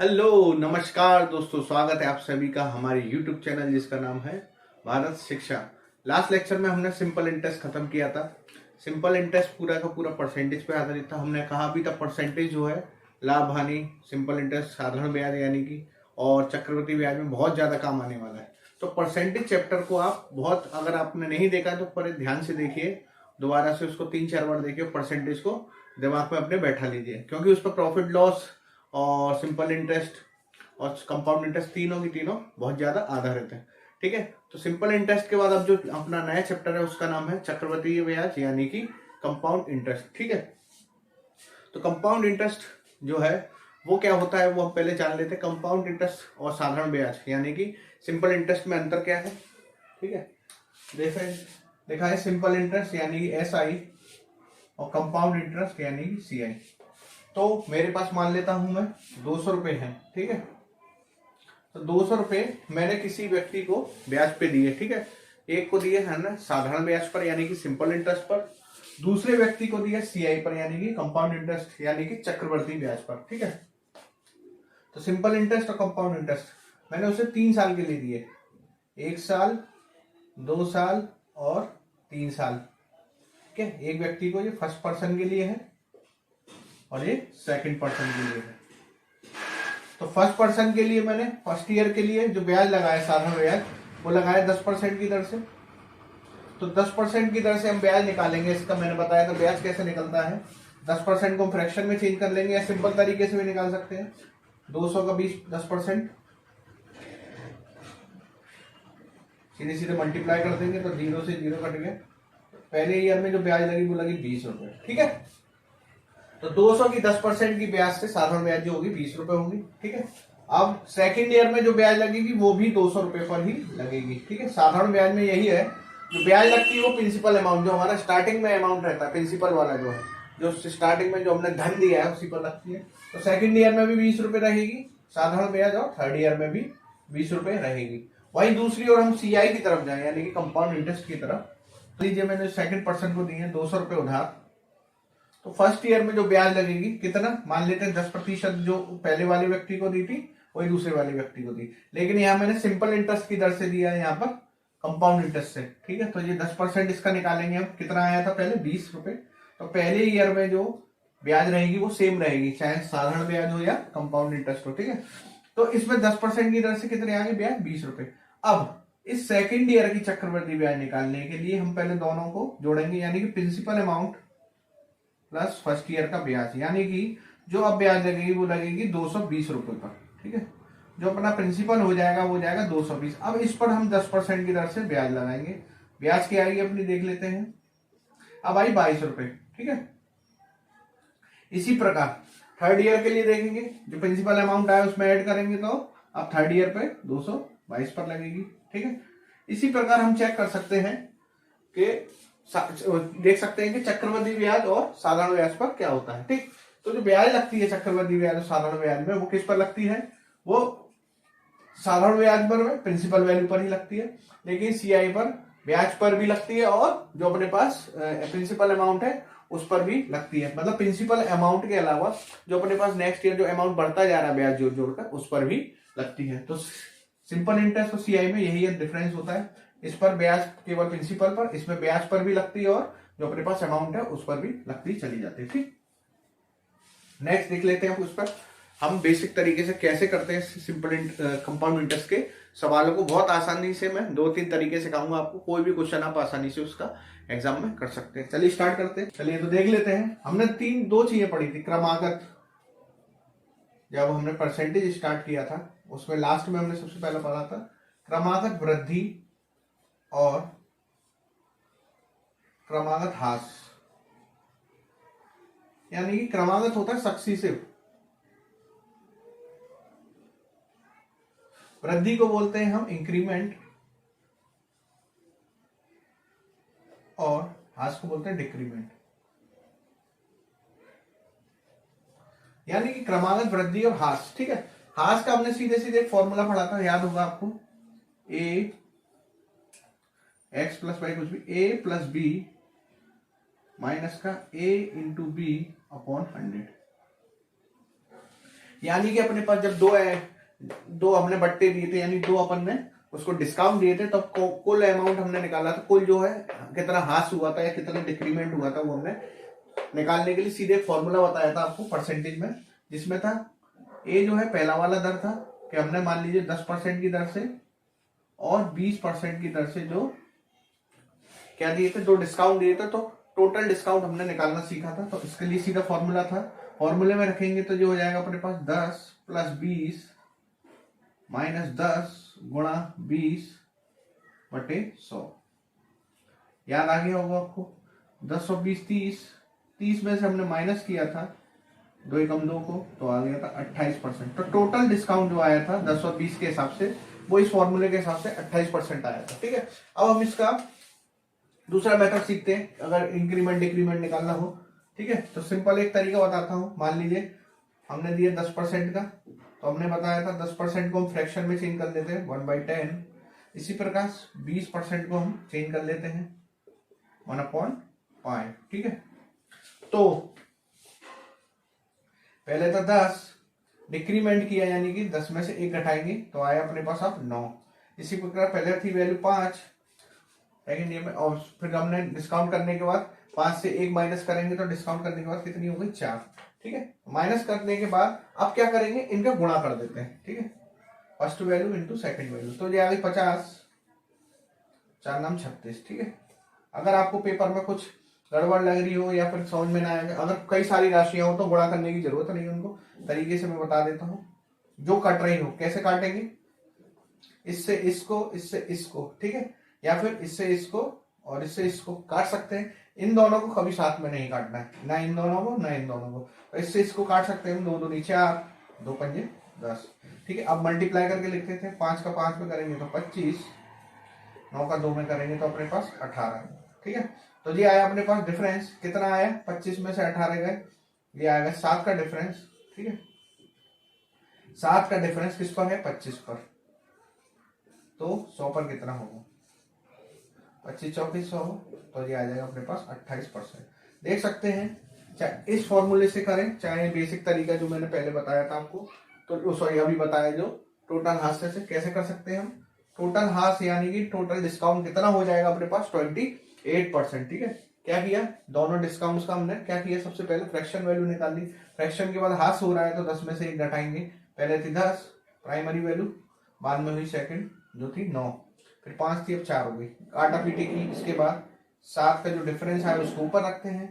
Hello नमस्कार दोस्तों, स्वागत है आप सभी का हमारे YouTube चैनल जिसका नाम है भारत शिक्षा। लास्ट लेक्चर में हमने सिंपल इंटरेस्ट खत्म किया था। सिंपल इंटरेस्ट पूरा का पूरा परसेंटेज पे आधारित था। हमने कहा भी था परसेंटेज जो है लाभ हानि, सिंपल इंटरेस्ट, साधारण ब्याज यानी कि और चक्रवृद्धि ब्याज में बहुत ज्यादा काम आने वाला है। तो परसेंटेज चैप्टर को आप बहुत, अगर आपने नहीं देखा तो पर ध्यान से देखिए, दोबारा से उसको 3-4 बार देखिए, परसेंटेज को दिमाग में अपने बैठा लीजिए, क्योंकि उस पर प्रॉफिट लॉस और सिंपल इंटरेस्ट और कंपाउंड इंटरेस्ट तीनों की तीनों बहुत ज्यादा आधारित है। ठीक है, तो सिंपल इंटरेस्ट के बाद अब जो अपना नया चैप्टर है उसका नाम है चक्रवृद्धि ब्याज यानी कि कंपाउंड इंटरेस्ट। ठीक है, तो कंपाउंड इंटरेस्ट जो है वो क्या होता है वो हम पहले जान लेते हैं। कंपाउंड इंटरेस्ट और साधारण ब्याज यानी कि सिंपल इंटरेस्ट में अंतर क्या है। ठीक है, जैसे देखा है सिंपल इंटरेस्ट यानी कि SI और कंपाउंड इंटरेस्ट यानी कि CI। तो मेरे पास मान लेता हूं मैं 200 रुपए है। ठीक है, तो 200 रुपए मैंने किसी व्यक्ति को ब्याज पे दिए। ठीक है, एक को दिए है ना साधारण ब्याज पर यानी कि सिंपल इंटरेस्ट पर, दूसरे व्यक्ति को दिया CI पर यानी कि कंपाउंड इंटरेस्ट यानी कि चक्रवृद्धि ब्याज पर। ठीक है, तो सिंपल इंटरेस्ट और कंपाउंड इंटरेस्ट मैंने उसे 3 साल के लिए दिए, 1 साल, 2 साल और 3 साल। ठीक है, एक व्यक्ति को ये फर्स्ट पर्सन के लिए है और ये सेकंड पर्सन के लिए है। तो फर्स्ट पर्सन के लिए मैंने फर्स्ट ईयर के लिए जो ब्याज लगाया साधारण ब्याज वो लगाया 10% की दर से। तो 10% की दर से हम ब्याज निकालेंगे, इसका मैंने बताया था ब्याज कैसे निकलता है। 10% को हम फ्रैक्शन में चेंज कर लेंगे या सिंपल तरीके से भी निकाल सकते हैं। 200 का 10%, सीधे सीधे मल्टीप्लाई कर देंगे तो 0 से 0 कट गया। पहले ईयर में जो ब्याज लगी वो लगी 20 रुपए। ठीक है, तो 200 की 10% की ब्याज से साधारण ब्याज जो होगी 20 रुपए होगी। ठीक है, अब सेकंड ईयर में जो ब्याज लगेगी वो भी 200 रुपए पर ही लगेगी। ठीक है, साधारण ब्याज में यही है, जो ब्याज लगती है वो प्रिंसिपल अमाउंट, जो हमारा स्टार्टिंग में अमाउंट रहता है प्रिंसिपल वाला जो है, जो स्टार्टिंग में जो हमने धन दिया है उसी पर लगती है। तो सेकंड ईयर में भी 20 रुपए रहेगी साधारण ब्याज और थर्ड ईयर में भी 20 रुपए रहेगी। वहीं दूसरी ओर हम CI की तरफ जाए यानी कि कंपाउंड इंटरेस्ट की तरफ, लीजिए मैंने सेकंड पर्सन को दिए 200 रुपए उधार। तो फर्स्ट ईयर में जो ब्याज लगेगी कितना, मान लेते हैं 10%, जो पहले वाले व्यक्ति को दी थी वही दूसरे वाले व्यक्ति को दी, लेकिन यहाँ मैंने सिंपल इंटरेस्ट की दर से दिया है, यहाँ पर कंपाउंड इंटरेस्ट से। ठीक है, तो ये 10% इसका निकालेंगे हम, कितना आया था पहले 20 रुपए। तो पहले ईयर में जो ब्याज रहेगी वो सेम रहेगी, चाहे साधारण ब्याज हो या कंपाउंड इंटरेस्ट हो। ठीक है, तो इसमें 10% की दर से कितने आगे ब्याज 20 रुपए। अब इस सेकेंड ईयर की चक्रवृद्धि ब्याज निकालने के लिए हम पहले दोनों को जोड़ेंगे यानी कि principal amount plus first year का ब्याज, यानी कि जो अब ब्याज लगेगी वो लगेगी 220 रुपए पर। ठीक है, जो अपना प्रिंसिपल हो जाएगा वो जाएगा 220। अब इस पर हम 10% की दर से ब्याज लगाएंगे। ब्याज की आएगी अपनी देख लेते हैं, अब आई 22 रुपए। ठीक है, इसी प्रकार थर्ड ईयर के लिए देखेंगे, जो प्रिंसिपल अमाउंट आया उसमें ऐड करेंगे तो अब थर्ड ईयर पे 222 पर लगेगी। ठीक है, इसी प्रकार हम चेक कर सकते हैं कि देख सकते हैं कि चक्रवृद्धि ब्याज और साधारण ब्याज पर क्या होता है। ठीक, तो जो ब्याज लगती है चक्रवृद्धि ब्याज और साधारण ब्याज में वो किस पर लगती है, वो साधारण ब्याज पर में प्रिंसिपल वैल्यू पर ही लगती है, लेकिन CI पर ब्याज पर भी लगती है और जो अपने पास प्रिंसिपल अमाउंट है उस पर भी लगती है। मतलब प्रिंसिपल अमाउंट के अलावा जो अपने पास नेक्स्ट ईयर जो अमाउंट बढ़ता जा रहा है ब्याज जोड़ जोड़कर उस पर भी लगती है। तो सिंपल इंटरेस्ट और CI में यही डिफरेंस होता है, इस पर ब्याज केवल प्रिंसिपल पर, इसमें ब्याज पर भी लगती है और जो अपने पास अमाउंट है उस पर भी लगती चली जाती है। ठीक, नेक्स्ट देख लेते हैं उस पर हम बेसिक तरीके से कैसे करते हैं सिंपल कंपाउंड इंटरेस्ट के सवालों को। बहुत आसानी से मैं 2-3 तरीके से कहूंगा आपको, कोई भी क्वेश्चन आप आसानी से उसका एग्जाम में कर सकते हैं। चलिए स्टार्ट करते हैं। चलिए तो देख लेते हैं, हमने दो चीजें पढ़ी थी। क्रमागत, जब हमने परसेंटेज स्टार्ट किया था उसमें लास्ट में हमने सबसे पहले पढ़ा था क्रमागत वृद्धि और क्रमागत ह्रास, यानी कि क्रमागत होता है सक्सीसिव, वृद्धि को बोलते हैं हम इंक्रीमेंट और ह्रास को बोलते हैं डिक्रीमेंट। यानी कि क्रमागत वृद्धि और ह्रास। ठीक है, ह्रास का हमने सीधे सीधे एक फॉर्मूला पढ़ा था, याद होगा आपको, ए एक्स प्लस वाई कुछ भी, ए प्लस बी माइनस का ए इंटू बी अपॉन 100। यानी कि अपने पास जब दो हमने बट्टे दिए थे, यानी दो अपन ने उसको डिस्काउंट दिए थे, तब कुल अमाउंट हमने निकाला था। कुल जो है कितना हास हुआ था या कितना डिक्रीमेंट हुआ था, वो हमने निकालने के लिए सीधे फॉर्मूला बताया था आपको परसेंटेज में, जिसमें था ए जो है पहला वाला दर था कि हमने मान लीजिए 10% की दर से और 20% की दर से जो क्या दिए थे, दो डिस्काउंट दिए थे, तो टोटल डिस्काउंट हमने निकालना सीखा था। तो इसके लिए सीधा फॉर्मूला था, फॉर्मूले में रखेंगे तो जो हो जाएगा अपने पास 10 + 20 - 10 × 20 बटे 100। याद आ गया होगा आपको। 10 और 20 30 में से हमने माइनस किया था 2 एकम 2 को, तो आ गया था 28%। तो टोटल डिस्काउंट जो आया था 10 और 20 के हिसाब से, वो इस फॉर्मूले के हिसाब से 28% आया था। ठीक है, अब हम इसका दूसरा मेथड सीखते हैं, अगर इंक्रीमेंट डिक्रीमेंट निकालना हो। ठीक है, तो सिंपल एक तरीका बताता हूं। मान लीजिए हमने दिया 10% का, तो हमने बताया था 10% को हम फ्रैक्शन में चेंज कर लेते हैं 1/10। इसी प्रकार 20% को हम चेंज कर लेते हैं 1/5। ठीक है, तो पहले तो 10 डिक्रीमेंट किया, यानी कि 10 में से 1 घटाएंगे तो आया अपने पास अब 9। इसी प्रकार पहले थी वैल्यू 5 सेकेंड ईयर में, और फिर हमने डिस्काउंट करने के बाद 5 से 1 माइनस करेंगे, तो डिस्काउंट करने के बाद कितनी हो गई 4। ठीक है, माइनस करने के बाद अब क्या करेंगे, इनका गुणा कर देते हैं। ठीक है, first value into second value, तो ये आ गई 50, 4 नाम 36। ठीक है, अगर आपको पेपर में कुछ गड़बड़ लग रही हो या फिर समझ में ना आए, अगर कई सारी राशियां हो तो गुणा करने की जरूरत नहीं, उनको तरीके से मैं बता देता हूं। जो कट रही हो कैसे काटेंगे, इससे इसको, इससे इसको। ठीक है, या फिर इससे इसको और इससे इसको काट सकते हैं। इन दोनों को कभी साथ में नहीं काटना है, ना इन दोनों को ना इन दोनों को। तो इससे इसको काट सकते हैं, 2 दूनी 4, 2 पंजे 10। ठीक है, अब मल्टीप्लाई करके लिखते थे, 5 का 5 में करेंगे तो 25, 9 का 2 में करेंगे तो अपने पास 18। ठीक है, तो ये आया अपने पास डिफरेंस, कितना आया, 25 में से 18 गए, ये आएगा 7 का डिफरेंस। ठीक है, 7 का डिफरेंस किस पर है, 25 पर, तो 100 पर कितना होगा, 25 चौकी 100, तो ये आ जाएगा अपने पास 28%। देख सकते हैं, चाहे इस फॉर्मूले से करें, चाहे बेसिक तरीका जो मैंने पहले बताया था आपको, तो सॉरी अभी बताया जो टोटल हाथ से कैसे कर सकते हैं हम। टोटल हाथ यानी कि टोटल डिस्काउंट कितना हो जाएगा अपने पास, 28%। ठीक है, क्या किया, दोनों डिस्काउंट्स का हमने क्या किया, सबसे पहले फ्रैक्शन वैल्यू निकाल ली। फ्रैक्शन के बाद हाथ हो रहा है तो 10 में से 1 घटाएंगे। पहले थी 10 प्राइमरी वैल्यू, बाद में हुई सेकंड जो थी 9, फिर 5 थी, अब 4 हो गई, काटा पीटी की। इसके बाद 7 का जो डिफरेंस आया उसको ऊपर रखते हैं,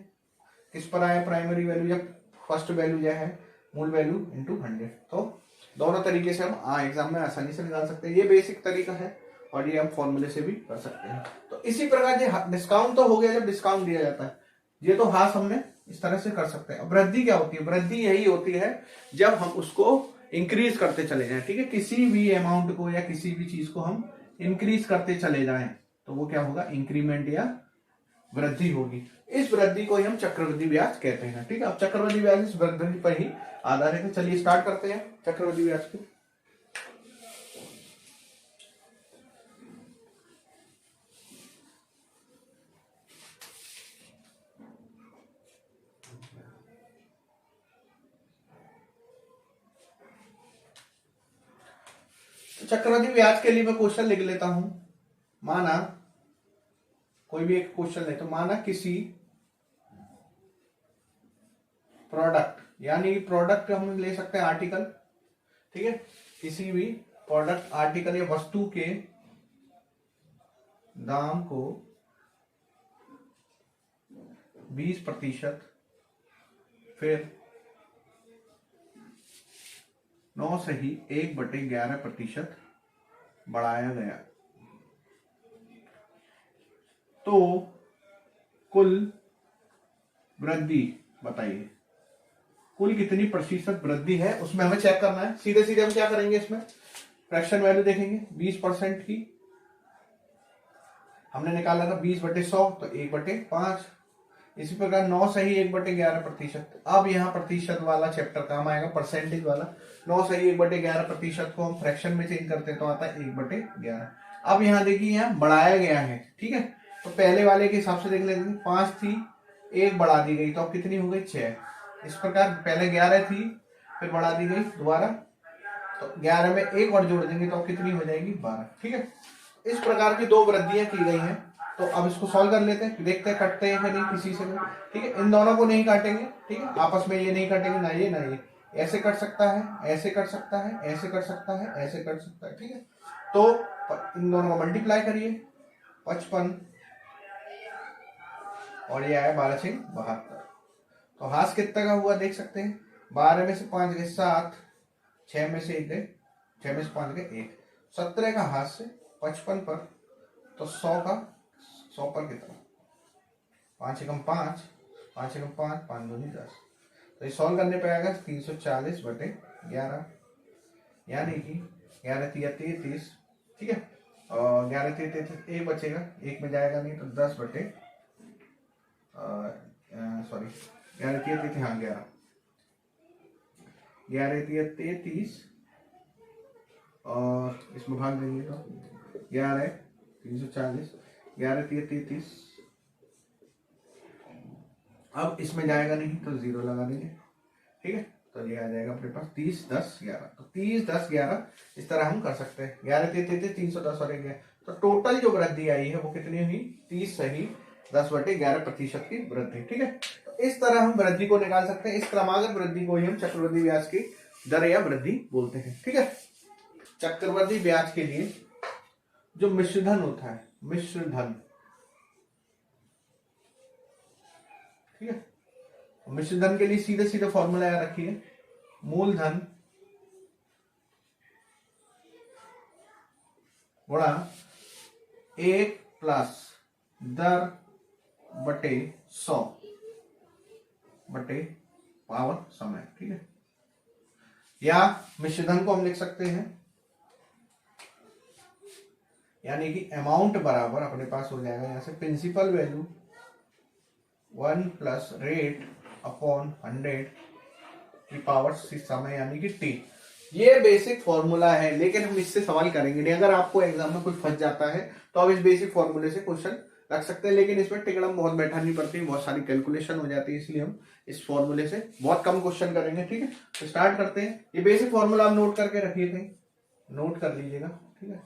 किस पर आया, प्राइमरी वैल्यू या फर्स्ट वैल्यू जो है मूल वैल्यू इंटू 100। तो दोनों तरीके से हम एग्जाम में आसानी से निकाल सकते हैं। ये बेसिक तरीका है और ये हम फॉर्मूले से भी कर सकते हैं। तो इसी प्रकार ये डिस्काउंट तो हो गया जब डिस्काउंट दिया जाता है, ये तो हाथ हमने इस तरह से कर सकते हैं। अब वृद्धि क्या होती है, वृद्धि यही होती है जब हम उसको इंक्रीज करते चले जाएं। ठीक है, किसी भी अमाउंट को या किसी भी चीज को हम इंक्रीज करते चले जाएं तो वो क्या होगा, इंक्रीमेंट या वृद्धि होगी। इस वृद्धि को ही हम चक्रवृद्धि ब्याज कहते हैं। ठीक है, अब चक्रवृद्धि ब्याज इस वृद्धि पर ही आधारित है। चलिए स्टार्ट करते हैं चक्रवृद्धि ब्याज को। चक्रवृद्धि ब्याज के लिए मैं क्वेश्चन लिख लेता हूं। माना कोई भी एक क्वेश्चन ले, तो माना किसी प्रोडक्ट, यानी प्रोडक्ट हम ले सकते हैं आर्टिकल। ठीक है, किसी भी प्रोडक्ट आर्टिकल या वस्तु के दाम को 20% फिर 9 से ही 1/11% बढ़ाया गया, तो कुल वृद्धि बताइए, कुल कितनी प्रतिशत वृद्धि है, उसमें हमें चेक करना है। सीधे सीधे हम क्या करेंगे, इसमें फ्रैक्शन वैल्यू देखेंगे। 20% की हमने निकाला था 20/100, तो 1/5। इसी प्रकार 9 से ही 1/11%। अब यहाँ प्रतिशत वाला चैप्टर काम आएगा, परसेंटेज वाला। 9 से ही 1/11% को हम फ्रैक्शन में चेंज करते हैं तो आता है 1/11। अब यहाँ देखिए, यहाँ बढ़ाया गया है। ठीक है, तो पहले वाले के हिसाब से देख लेते हैं, 5 थी, 1 बढ़ा दी गई, तो अब कितनी हो गई, 6। इस प्रकार पहले 11 थी, फिर बढ़ा दी गई दोबारा, तो 11 में एक और जोड़ देंगे तो कितनी हो जाएगी 12। ठीक है, इस प्रकार की दो वृद्धियां की गई हैं। तो अब इसको सॉल्व कर लेते हैं, देखते हैं कटते हैं कि नहीं किसी से भी। ठीक है, इन दोनों को नहीं काटेंगे, ठीक है, आपस में ये नहीं काटेंगे, ना ये ना ये, ऐसे कट सकता है, ऐसे कट सकता है, ऐसे कट सकता है, ऐसे कट सकता है। ठीक है, तो इन दोनों को मल्टीप्लाई करिए, 55 और ये आया 12 से 72। तो हास कितना का हुआ देख सकते हैं, 12 में से 5 गए 7, 6 में से 1 गए, 6 में से 5 गए 1, 17 का हाथ से 55 पर, तो 100 पर कितना, 5 एकम 5, 5 एकम 5, 5 दूनी 10। तो ये सॉल्व करने पे आएगा 340/11, यानी कि 11 3 33। ठीक है, और 11 3 33 एक बचेगा, एक में जाएगा नहीं, तो 10 बटे सॉरी 11 3 33, हाँ 11 3 33 और इसमें भाग देंगे तो 11 340, 11 3 33। अब इसमें जाएगा नहीं तो 0 लगा देंगे। ठीक है, तो ये आ जाएगा अपने पास 30 10 11। तो 30 10 11 इस तरह हम कर सकते हैं। 11 3 33 310 और 1, तो टोटल जो वृद्धि आई है वो कितनी हुई, 30 सही 10/11% की वृद्धि। ठीक है, तो इस तरह हम वृद्धि को निकाल सकते हैं। इस क्रमागत वृद्धि को ही हम चक्रवृद्धि ब्याज की दर या वृद्धि बोलते हैं। ठीक है, चक्रवृद्धि ब्याज के लिए जो मिश्रधन होता है, मिश्रधन, ठीक है, मिश्रधन के लिए सीधे सीधे फॉर्मूला याद रखिए, मूलधन गुणा 1 प्लस दर बटे 100 बटे पावर समय। ठीक है, या मिश्रधन को हम लिख सकते हैं, यानी कि अमाउंट बराबर अपने पास हो जाएगा यहां से principal value 1 plus rate upon 100 की पावर समय, यानी कि टी। ये बेसिक फॉर्मूला है, लेकिन हम इससे सवाल करेंगे नहीं। अगर आपको एग्जाम में कोई फंस जाता है तो आप इस बेसिक फॉर्मूले से क्वेश्चन रख सकते हैं, लेकिन इसमें टिकड़म बहुत बैठानी पड़ती है, बहुत सारी कैलकुलेशन हो जाती है, इसलिए हम इस फॉर्मूले से बहुत कम क्वेश्चन करेंगे। ठीक है, तो स्टार्ट करते हैं। ये बेसिक फॉर्मूला आप नोट करके रखिए, कहीं नोट कर लीजिएगा। ठीक है,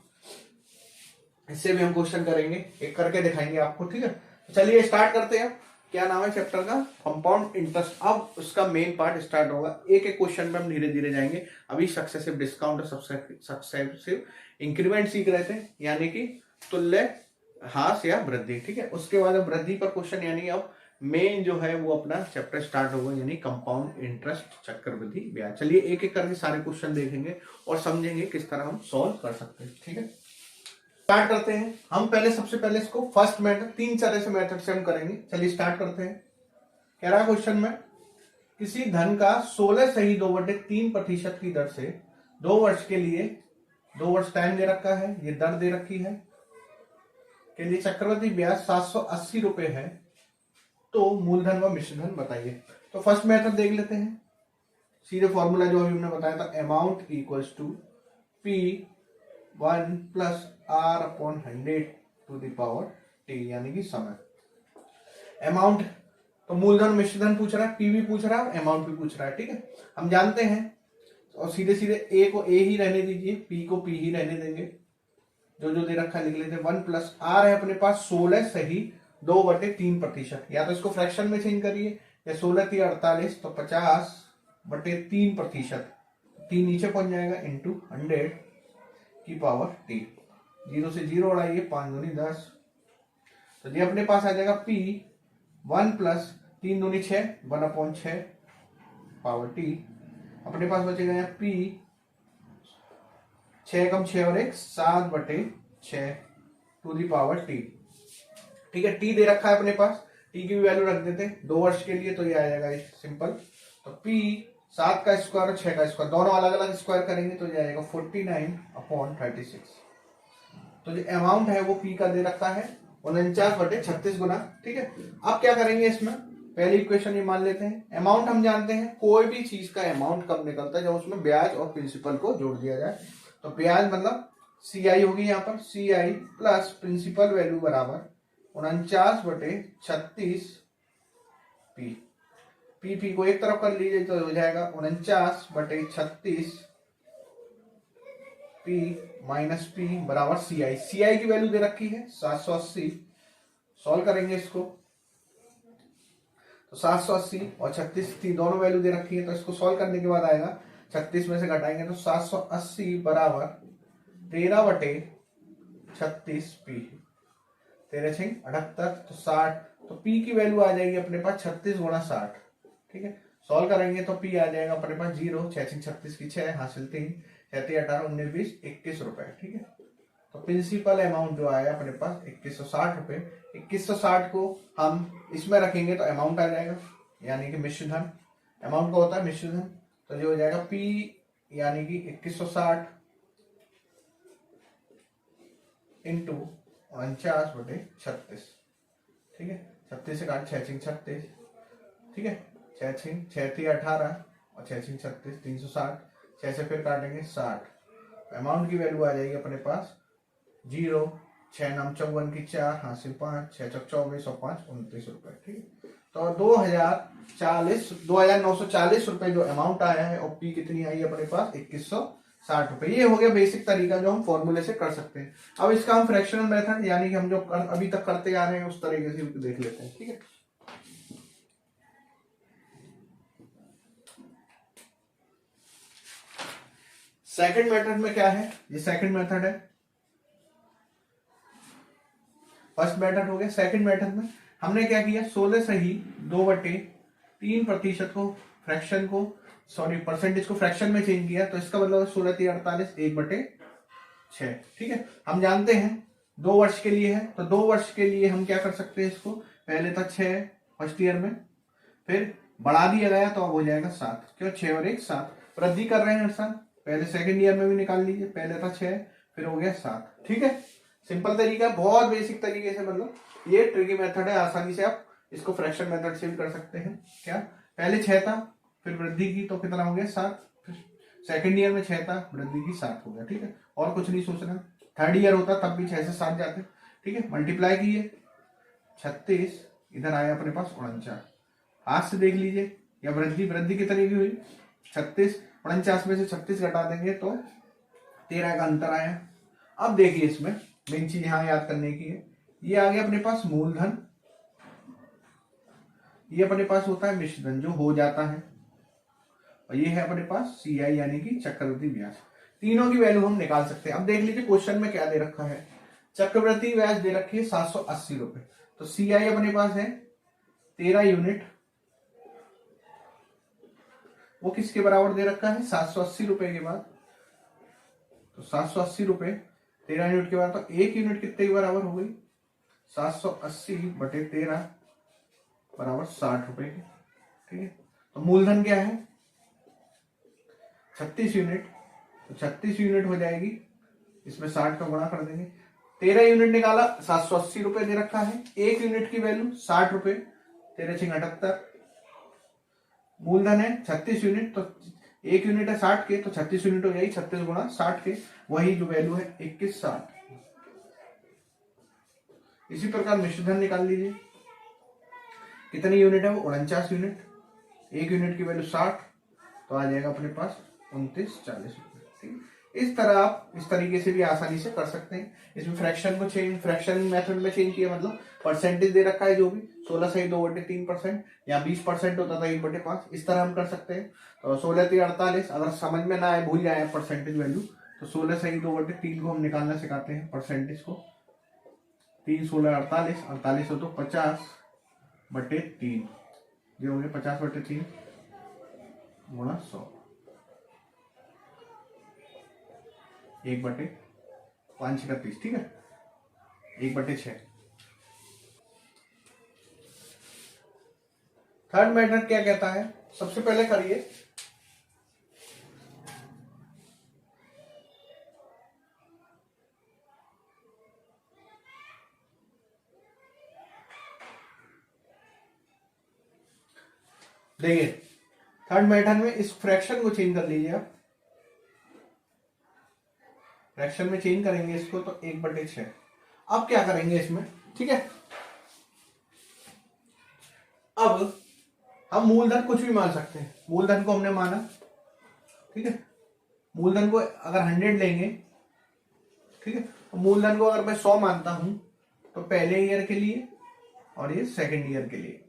इससे भी हम क्वेश्चन करेंगे, एक करके दिखाएंगे आपको। ठीक है, तो चलिए स्टार्ट करते हैं। क्या नाम है चैप्टर का, कंपाउंड इंटरेस्ट। अब उसका मेन पार्ट स्टार्ट होगा, एक एक क्वेश्चन पे हम धीरे धीरे जाएंगे। अभी सक्सेसिव डिस्काउंट और सक्सेसिव इंक्रीमेंट सीख रहे थे, यानी कि तुल्य ह्रास या वृद्धि। ठीक है, उसके बाद अब वृद्धि पर क्वेश्चन, यानी अब मेन जो है वो अपना चैप्टर स्टार्ट होगा, यानी कंपाउंड इंटरेस्ट, चक्रवृद्धि ब्याज। चलिए एक एक करके सारे क्वेश्चन देखेंगे और समझेंगे किस तरह हम सॉल्व कर सकते हैं। ठीक है, स्टार्ट करते हैं। हम पहले सबसे पहले इसको फर्स्ट मेथड, 3 तरह से मेथड से हम करेंगे। चलिए स्टार्ट करते हैं। कह रहा क्वेश्चन में, किसी धन का 16 सही 2/3% की दर से 2 वर्ष के लिए, 2 वर्ष टाइम दे रखा है, ये दर दे रखी है, के लिए चक्रवृद्धि ब्याज 780 रुपए है, तो मूलधन व मिश्रधन बताइए। तो फर्स्ट मेथड देख लेते हैं। सीधे फॉर्मूला जो अभी हमने बताया था, amount equals to P1 plus R upon 100 to the power T, यानी कि समय। अमाउंट तो मूलधन मिश्रधन पूछ रहा है, P भी पूछ रहा है, अमाउंट भी पूछ रहा है। ठीक है, हम जानते हैं, और सीधे सीधे A को A ही रहने दीजिए, P को P ही रहने देंगे, जो जो दे रखा लिख लेते हैं। 1 प्लस R है अपने पास 16 सही 2/3%, या तो इसको फ्रैक्शन में चेंज करिए, या 16 3 48, तो 50/3%, 3 नीचे पहुंच जाएगा, इंटू 100 की पावर T। 0 से 0 उड़ाइए, 5 दूनी 10, तो ये अपने पास आ जाएगा P 1 प्लस 3 दूनी 6, 1/6 पावर T। अपने पास बचेगा यहाँ P 6 कम 6 और 1 7/6 टू दी पावर T। ठीक है, T दे रखा है अपने पास, T की भी वैल्यू रख देते हैं 2 वर्ष के लिए, तो ये आ जाएगा सिंपल। तो P 7 का स्क्वायर और 6 का स्क्वायर दोनों अलग अलग स्क्वायर करेंगे, तो ये आएगा 49/36। तो जो अमाउंट है वो P का दे रखा है 49/36 गुना। ठीक है, अब क्या करेंगे, इसमें पहली इक्वेशन ये मान लेते हैं। अमाउंट हम जानते हैं, कोई भी चीज का अमाउंट कब निकलता है, जब उसमें ब्याज और प्रिंसिपल को जोड़ दिया जाए। तो ब्याज मतलब CI होगी यहाँ पर, CI प्लस प्रिंसिपल वैल्यू बराबर 49/36 P। पी को एक तरफ कर लीजिए तो हो जाएगा 49/36 पी माइनस पी बराबर सी आई की वैल्यू दे रखी है 780। सॉल्व करेंगे इसको तो 780 और 36 थी, दोनों वैल्यू दे रखी है, तो इसको सॉल्व करने के बाद आएगा 36 में से घटाएंगे तो 780 बराबर 13/36 पी, 13×6 = 78, तो 60, तो पी की वैल्यू आ जाएगी अपने पास 36 × 60। ठीक है, सॉल्व करेंगे तो पी आ जाएगा अपने पास 0, 6×6 = 36 की 6 हासिल 3, 37, 18, 19, 20, 21 रुपए। ठीक है, तो प्रिंसिपल अमाउंट जो आया अपने पास 2160 रुपए। 2160 को हम इसमें रखेंगे तो अमाउंट आ जाएगा, यानी कि मिश्र धन, अमाउंट का होता है मिश्र धन, तो जो हो जाएगा पी यानी कि 2160 इंटू 49/36। ठीक है, 36 से काट 6×6 = 36। ठीक है, 6×6 = 18 और 6×6 = 36, 360, 6 से फिर काटेंगे 60, अमाउंट की वैल्यू आ जाएगी अपने पास 0, 6×9 = 54 की 4 हासिल 5, 6×4 = 24 और 5 = 29 रुपए। ठीक है, तो 2940 रुपए जो अमाउंट आया है, और पी कितनी आई अपने पास 2160 रुपए। ये हो गया बेसिक तरीका जो हम फॉर्मूले से कर सकते हैं। अब इसका हम फ्रैक्शनल मेथड यानी कि हम जो अभी तक करते आ रहे हैं उस तरीके से देख लेते हैं। ठीक है, सेकंड मेथड में क्या है, ये सेकंड मेथड है, फर्स्ट मेथड हो गया। सेकंड मेथड में हमने क्या किया, 16 से ही 2/3% को फ्रैक्शन को परसेंटेज को फ्रैक्शन में चेंज किया, तो इसका मतलब 16×3 = 48, 1/6। ठीक है, हम जानते हैं 2 वर्ष के लिए है, तो 2 वर्ष के लिए हम क्या कर सकते हैं, इसको पहले था 6 फर्स्ट ईयर में, फिर बढ़ा दिया गया तो अब हो जाएगा 7, क्यों 6 और 1 7, वृद्धि कर रहे हैं हर साल। पहले सेकंड ईयर में भी निकाल लीजिए, पहले था 6 फिर हो गया 7। ठीक है, सिंपल तरीका, बहुत बेसिक तरीके से, मतलब ये ट्रिकी मेथड है, आसानी से आप इसको फ्रैक्शन मेथड से भी कर सकते हैं। क्या, पहले 6 था फिर वृद्धि की तो कितना हो गया 7, फिर सेकंड ईयर में 6 था वृद्धि की 7 हो गया। ठीक है, और कुछ नहीं सोचना। थर्ड ईयर होता तब भी 6 से 7 जाते। ठीक है, मल्टीप्लाई किए 36, इधर आया अपने पास 49, हाथ से देख लीजिए, या वृद्धि कितनी की हुई 36, 49 में से 36 घटा देंगे तो 13 का अंतर आया। अब देखिए इसमें मेन चीज यहां याद करने की है, ये आ गया अपने पास मूलधन, ये अपने पास होता है मिश्रधन जो हो जाता है, और ये है अपने पास सीआई यानी कि चक्रवृद्धि ब्याज। तीनों की वैल्यू हम निकाल सकते हैं। अब देख लीजिए क्वेश्चन में क्या दे रखा है, चक्रवृद्धि ब्याज दे रखी है 780 रुपए, तो सीआई अपने पास है 13 यूनिट, वो किसके बराबर दे रखा है 780 रुपए के बाद, तो 780 रुपए 13 यूनिट के बाद, तो 1 यूनिट कितने के बराबर हो गई 780/13 बराबर 60 रुपए की। ठीक है, तो मूलधन क्या है 36 यूनिट, तो 36 यूनिट हो जाएगी, इसमें 60 का गुणा कर देंगे, 13 यूनिट निकाला 780 रुपए दे रखा है, 1 यूनिट की वैल्यू 60 रुपए, 13×6 = 78, मूलधन है 36 यूनिट, तो 1 यूनिट है 60 के, तो 36 यूनिट हो जाएगी 36 × 60 के, वही जो वैल्यू है 2160। इसी प्रकार मिश्रधन निकाल लीजिए, कितनी यूनिट है वो 49 यूनिट, 1 यूनिट की वैल्यू 60, तो आ जाएगा अपने पास 2940 रुपए। ठीक, इस तरह आप इस तरीके से भी आसानी से कर सकते हैं। इसमें फ्रैक्शन मेथड में चेंज किया, मतलब परसेंटेज दे रखा है जो भी 16 से 2/3% या 20% होता था 1/5, इस तरह हम कर सकते हैं। तो 16×3 = 48, अगर समझ में ना आए भूल जाए परसेंटेज वैल्यू, तो 16 से 2/3 को हम निकालना सिखाते हैं परसेंटेज को, 3 16 48, 48 हो तो 50/3, जो हो गया 50/3 गुणा 100, 1/5 ठीक है, 1/6। थर्ड मेथड क्या कहता है, सबसे पहले करिए देखिए, थर्ड मेथड में इस फ्रैक्शन को चेंज कर लीजिए आप, फ्रैक्शन में चेंज करेंगे इसको तो 1/6। अब क्या करेंगे इसमें, ठीक है, अब हम मूलधन कुछ भी मान सकते हैं। मूलधन को हमने माना, ठीक है, मूलधन को अगर 100 लेंगे, ठीक है, तो मूलधन को अगर मैं 100 मानता हूं तो पहले ईयर के लिए और ये सेकंड ईयर के लिए,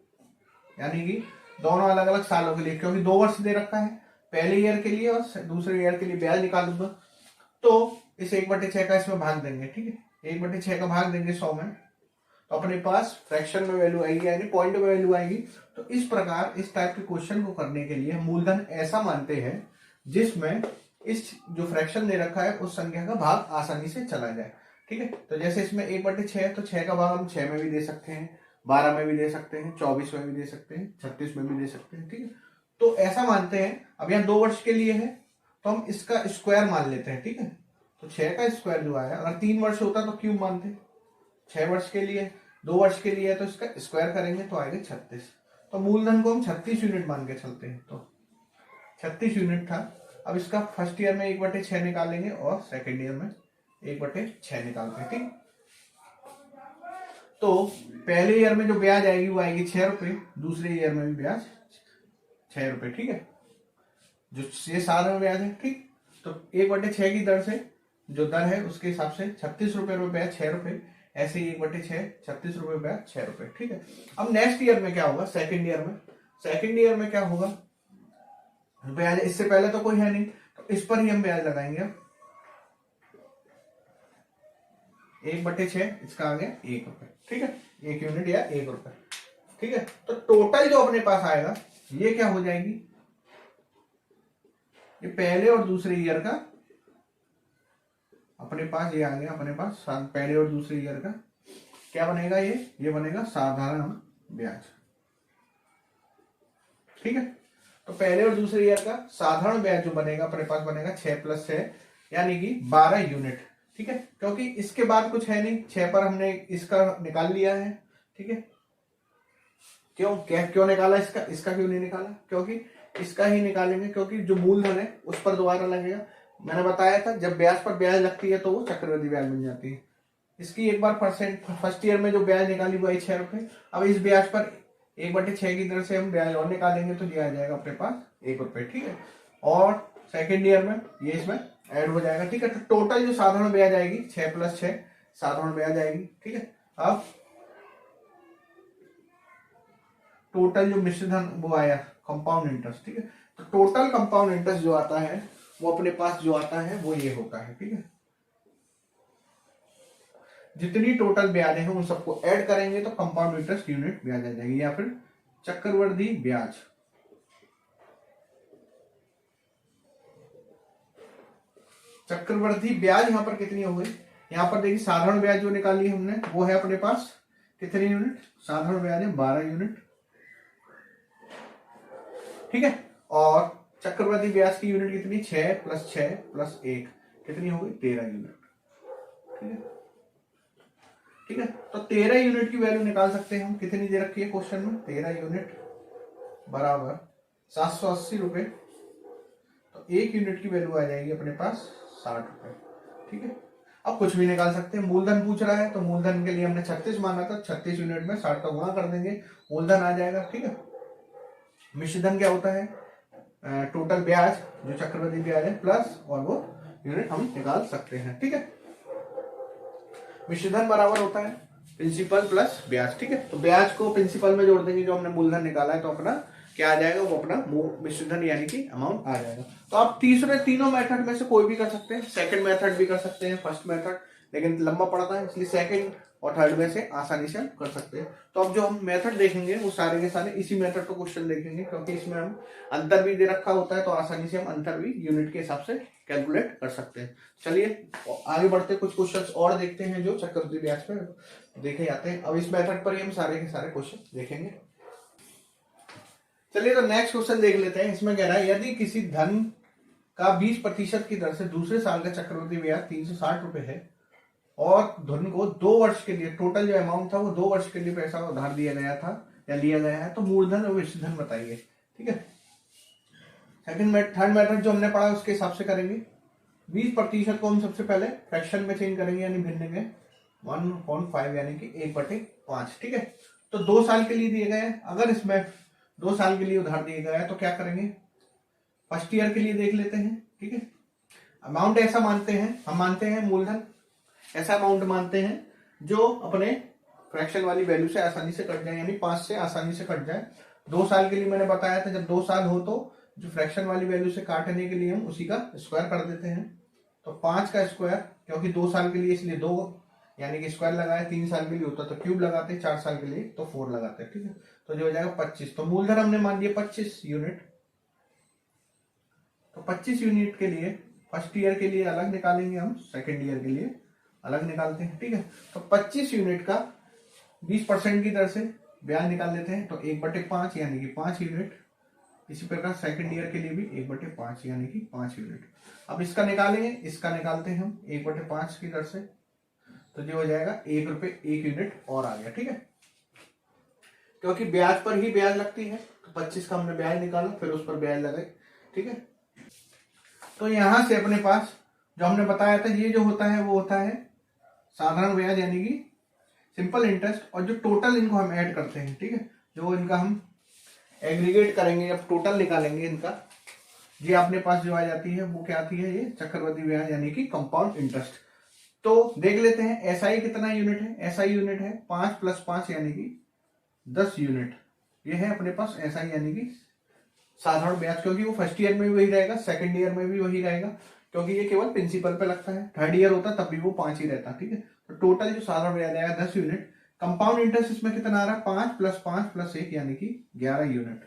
यानी कि दोनों अलग अलग सालों के लिए, क्योंकि 2 वर्ष दे रखा है, पहले ईयर के लिए और दूसरे ईयर के लिए ब्याज निकालूंगा। तो इस 1/6 का इसमें भाग देंगे, ठीक है, 1/6 का भाग देंगे 100 में, तो अपने पास फ्रैक्शन में वैल्यू आएगी, यानी पॉइंट में वैल्यू आएगी। तो इस प्रकार इस टाइप के क्वेश्चन को करने के लिए हम मूलधन ऐसा मानते हैं जिसमें इस जो फ्रैक्शन दे रखा है उस संख्या का भाग आसानी से चला जाए, ठीक है। तो जैसे इसमें 1/6 है, तो 6 का भाग हम 6 में भी दे सकते हैं, 12 में भी दे सकते हैं, 24 में भी दे सकते हैं, 36 में भी दे सकते हैं, ठीक है। तो ऐसा मानते हैं। अब यहाँ 2 वर्ष के लिए है तो हम इसका स्क्वायर मान लेते हैं, ठीक है। तो 6 का स्क्वायर जो आया, अगर 3 वर्ष होता तो क्यूब मानते, 6 वर्ष के लिए, 2 वर्ष के लिए, तो इसका स्क्वायर करेंगे तो आएगा 36। तो मूलधन को हम 36 यूनिट मान के चलते हैं, तो 36 यूनिट था। अब इसका फर्स्ट ईयर में 1/6 निकालेंगे और सेकेंड ईयर में 1/6 निकालते हैं, ठीक। तो पहले ईयर में जो ब्याज आएगी वो आएगी 6 रुपए, दूसरे ईयर में भी ब्याज 6 रुपए, ठीक है, जो ये साल में ब्याज है, ठीक। तो 1/6 की दर से जो दर है उसके हिसाब से 36 रुपए ब्याज 6 रुपए, ऐसे ही 1/6 36 रुपए ब्याज 6 रुपए, ठीक है। अब नेक्स्ट ईयर में क्या होगा, सेकंड ईयर में क्या होगा, ब्याज इससे पहले तो कोई है नहीं, तो इस पर ही हम ब्याज लगाएंगे। 1/6 इसका आ गया 1 रुपए, ठीक है, 1 यूनिट या 1 रुपए, ठीक है। तो टोटल जो अपने पास आएगा ये क्या हो जाएगी, ये पहले और दूसरे ईयर का अपने पास ये आ गया, अपने पास पहले और दूसरे ईयर का क्या बनेगा, ये बनेगा साधारण ब्याज, ठीक है। तो पहले और दूसरे ईयर का साधारण ब्याज जो बनेगा अपने पास बनेगा 6 + 6 यानी कि 12 यूनिट, ठीक है, क्योंकि इसके बाद कुछ है नहीं, 6 पर हमने इसका निकाल लिया है, ठीक है। क्यों निकाला इसका क्यों नहीं निकाला, क्योंकि इसका ही निकालेंगे, क्योंकि जो मूलधन है उस पर दोबारा लगेगा। मैंने बताया था जब ब्याज पर ब्याज लगती है तो वो चक्रवृद्धि ब्याज बन जाती है। इसकी एक बार परसेंट फर्स्ट ईयर में जो ब्याज निकाली वो आई 6 रुपए, अब इस ब्याज पर 1/6 की दर से हम ब्याज और निकालेंगे तो ये आ जाएगा अपने पास 1 रुपए, ठीक है। और सेकेंड ईयर में ये इसमें ऐड हो जाएगा, ठीक है। तो टोटल जो साधारण ब्याज आएगी 6 + 6 साधारण ब्याज आएगी, ठीक है। अब टोटल जो मिश्रधन वो आया कंपाउंड इंटरेस्ट, ठीक है। तो टोटल कंपाउंड इंटरेस्ट जो आता है वो अपने पास जो आता है वो ये होता है, ठीक है। जितनी टोटल ब्याज है उन सबको ऐड करेंगे तो कंपाउंड इंटरेस्ट यूनिट ब्याज आ जाएगी, या फिर चक्रवृद्धि ब्याज। चक्रवृद्धि ब्याज यहां पर कितनी हो गई, यहां पर देखिए साधारण ब्याज जो निकाली हमने वो है अपने पास कितनी यूनिट, साधारण ब्याज है 12 यूनिट, ठीक है। और चक्रवृद्धि ब्याज की यूनिट कितनी, 6 + 6 + 1 कितनी हो गई 13 यूनिट, ठीक है, ठीक है। तो 13 यूनिट की वैल्यू निकाल सकते हैं हम, कितनी दे रखी है क्वेश्चन में, 13 यूनिट बराबर 780 रुपए, तो 1 यूनिट की वैल्यू आ जाएगी अपने पास 60 रुपए, ठीक है। अब कुछ भी निकाल सकते हैं, मूलधन पूछ रहा है तो मूलधन के लिए हमने 36 माना था, 36 यूनिट में 60 का गुणा कर देंगे, मूलधन आ जाएगा, ठीक है। मिश्रधन क्या होता है, टोटल ब्याज जो चक्रवृद्धि ब्याज है प्लस और वो यूनिट हम निकाल सकते हैं, ठीक है। मिश्रधन बराबर होता है प्रिंसिपल प्लस ब्याज, ठीक है। तो ब्याज को प्रिंसिपल में जोड़ देंगे जो हमने मूलधन निकाला है, तो अपना क्या आ जाएगा, वो अपना मिश्रधन यानी कि अमाउंट आ जाएगा। तो आप तीनों मेथड में से कोई भी कर सकते हैं, सेकंड मेथड भी कर सकते हैं, फर्स्ट मेथड, लेकिन लंबा पड़ता है इसलिए सेकंड और थर्ड में से आसानी से हम कर सकते हैं। तो अब जो हम मेथड देखेंगे वो सारे के सारे इसी मेथड को क्वेश्चन देखेंगे, क्योंकि इसमें हम अंतर भी दे रखा होता है तो आसानी से हम अंतर भी यूनिट के हिसाब से कैलकुलेट कर सकते हैं। चलिए आगे बढ़ते कुछ क्वेश्चंस और देखते हैं जो चक्रवृद्धि ब्याज पर देखे जाते हैं। अब इस मेथड पर ही हम सारे के सारे क्वेश्चन देखेंगे। चलिए तो नेक्स्ट क्वेश्चन देख लेते हैं। इसमें कह रहा है यदि किसी धन का 20% की दर से दूसरे साल का चक्रवृद्धि ब्याज 360 रुपए है और धन को 2 वर्ष के लिए, टोटल जो अमाउंट था वो 2 वर्ष के लिए पैसा उधार दिया गया था या लिया गया है, तो मूलधन और मिश्रधन बताइए, ठीक है। थर्ड मेथड जो हमने पढ़ा उसके हिसाब से करेंगे। 20% को हम सबसे पहले फ्रैक्शन में चेंज करेंगे, यानी भिन्न में 1/5 यानी कि 1/5, ठीक है। तो 2 साल के लिए दिए गए हैं। अगर इसमें 2 साल के लिए उधार दिया गया है, तो क्या करेंगे, फर्स्ट ईयर के लिए देख लेते हैं। ठीक है, अमाउंट ऐसा मानते हैं, हम मानते हैं मूलधन ऐसा अमाउंट मानते हैं जो अपने फ्रैक्शन वाली वैल्यू से आसानी से कट जाए, यानी 5 से आसानी से कट जाए। 2 साल के लिए मैंने बताया था, जब 2 साल हो तो जो फ्रैक्शन वाली वैल्यू से काटने के लिए हम उसी का स्क्वायर कर देते हैं। तो 5 का स्क्वायर, क्योंकि 2 साल के लिए इसलिए 2 यानी कि स्क्वायर लगाए, 3 साल के लिए होता तो क्यूब लगाते, 4 साल के लिए तो 4 लगाते। ठीक है, तो जो हो जाएगा 25। तो मूलधन हमने मान लिया 25 यूनिट। तो 25 यूनिट के लिए फर्स्ट ईयर के लिए अलग निकालेंगे, हम सेकेंड ईयर के लिए अलग निकालते हैं। ठीक है, तो 25 यूनिट का 20% की दर से ब्याज निकाल लेते हैं, तो 1/5 यानी कि 5 यूनिट। इसी प्रकार सेकंड ईयर के लिए भी 1/5 यानी कि 5 यूनिट। अब इसका निकालेंगे, इसका निकालते हैं हम 1/5 की दर से, तो जो हो जाएगा 1 रुपए 1 यूनिट और आ गया। ठीक है, क्योंकि ब्याज पर ही ब्याज लगती है, तो 25 का हमने ब्याज निकाला, फिर उस पर ब्याज लगाए। ठीक है, तो यहां से अपने पास जो हमने बताया था, ये जो होता है वो होता है साधारण ब्याज यानी कि सिंपल इंटरेस्ट, और जो टोटल इनको हम ऐड करते हैं। ठीक है, जो इनका हम एग्रीगेट करेंगे, जब टोटल निकालेंगे इनका, ये अपने पास जो आ जाती है वो क्या आती है, ये चक्रवृद्धि ब्याज यानी कि कंपाउंड इंटरेस्ट। तो देख लेते हैं एसआई कितना यूनिट है। एसआई यूनिट है 5 + 5 यानी कि 10 यूनिट। ये है अपने पास एसआई यानी कि साधारण ब्याज, क्योंकि वो फर्स्ट ईयर में भी वही रहेगा, सेकंड ईयर में भी वही रहेगा, क्योंकि ये केवल प्रिंसिपल पे लगता है। थर्ड ईयर होता तब भी वो 5 ही रहता। ठीक है, तो टोटल जो साधारण ब्याज आएगा 10 यूनिट। कंपाउंड इंटरेस्ट इसमें कितना आ रहा है, 5 + 5 + 1 यानी कि 11 यूनिट।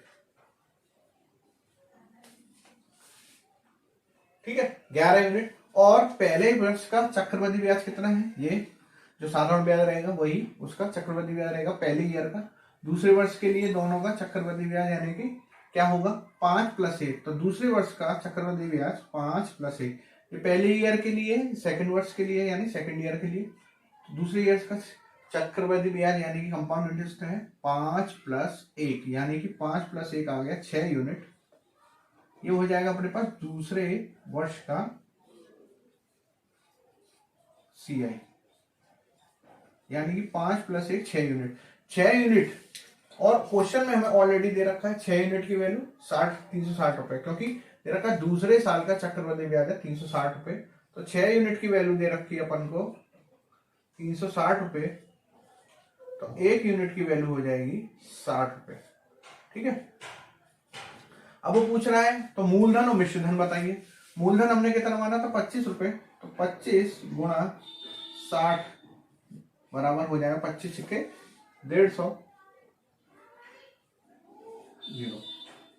ठीक है, 11 यूनिट। और पहले वर्ष का चक्रवृद्धि ब्याज कितना है, ये जो साधारण ब्याज रहेगा वही उसका चक्रवृद्धि ब्याज रहेगा पहले ईयर का। दूसरे वर्ष के लिए दोनों का चक्रवृद्धि ब्याज यानी कि क्या होगा, 5 + 1। तो दूसरे वर्ष का चक्रवृद्धि ब्याज 5 + 1, ये पहले ईयर के लिए, सेकंड वर्ष के लिए यानी सेकंड ईयर के लिए। दूसरे ईयर का चक्रवृद्धि ब्याज यानी कि कंपाउंड इंटरेस्ट है 5 + 1 यानी कि 5 + 1 आ गया 6 यूनिट। ये हो जाएगा अपने पास दूसरे वर्ष का सीआई, यानी कि 5 + 1 6 यूनिट। 6 यूनिट, और क्वेश्चन में हमें ऑलरेडी दे रखा है 6 यूनिट की वैल्यू 360 रुपए, क्योंकि दे रखा है दूसरे साल का चक्रवृद्धि ब्याज है 360 रुपए। तो 6 यूनिट की वैल्यू दे रखी है अपन को 360 रुपए, तो 1 यूनिट की वैल्यू हो जाएगी 60 रुपए। ठीक है, अब वो पूछ रहा है तो मूलधन और मिश्रधन बताइए। मूलधन हमने कितना माना था, 25 रुपए, तो 25 × 60 बराबर हो जाएगा 25 × 150,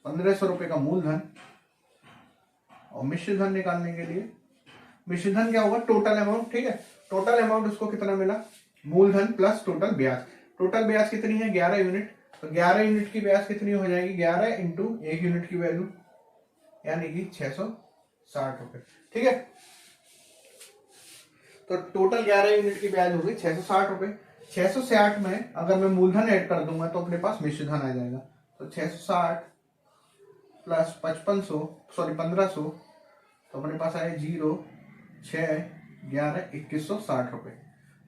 1500 रुपए का मूलधन। और मिश्रधन निकालने के लिए, मिश्रधन क्या होगा, टोटल अमाउंट। ठीक है, टोटल अमाउंट उसको कितना मिला, मूलधन प्लस टोटल ब्याज। टोटल ब्याज कितनी है, 11 यूनिट। तो 11 यूनिट की ब्याज कितनी हो जाएगी, 11 × 1 यूनिट की वैल्यू यानी कि 660 रुपए। ठीक है, तो टोटल 11 यूनिट की ब्याज होगी 660 रुपए। 660 में अगर मैं मूलधन ऐड कर दूंगा तो अपने पास मिश्रधन आ जाएगा। तो 660 + 1500, तो अपने पास आया 0, 6, 11, 2160 रुपए।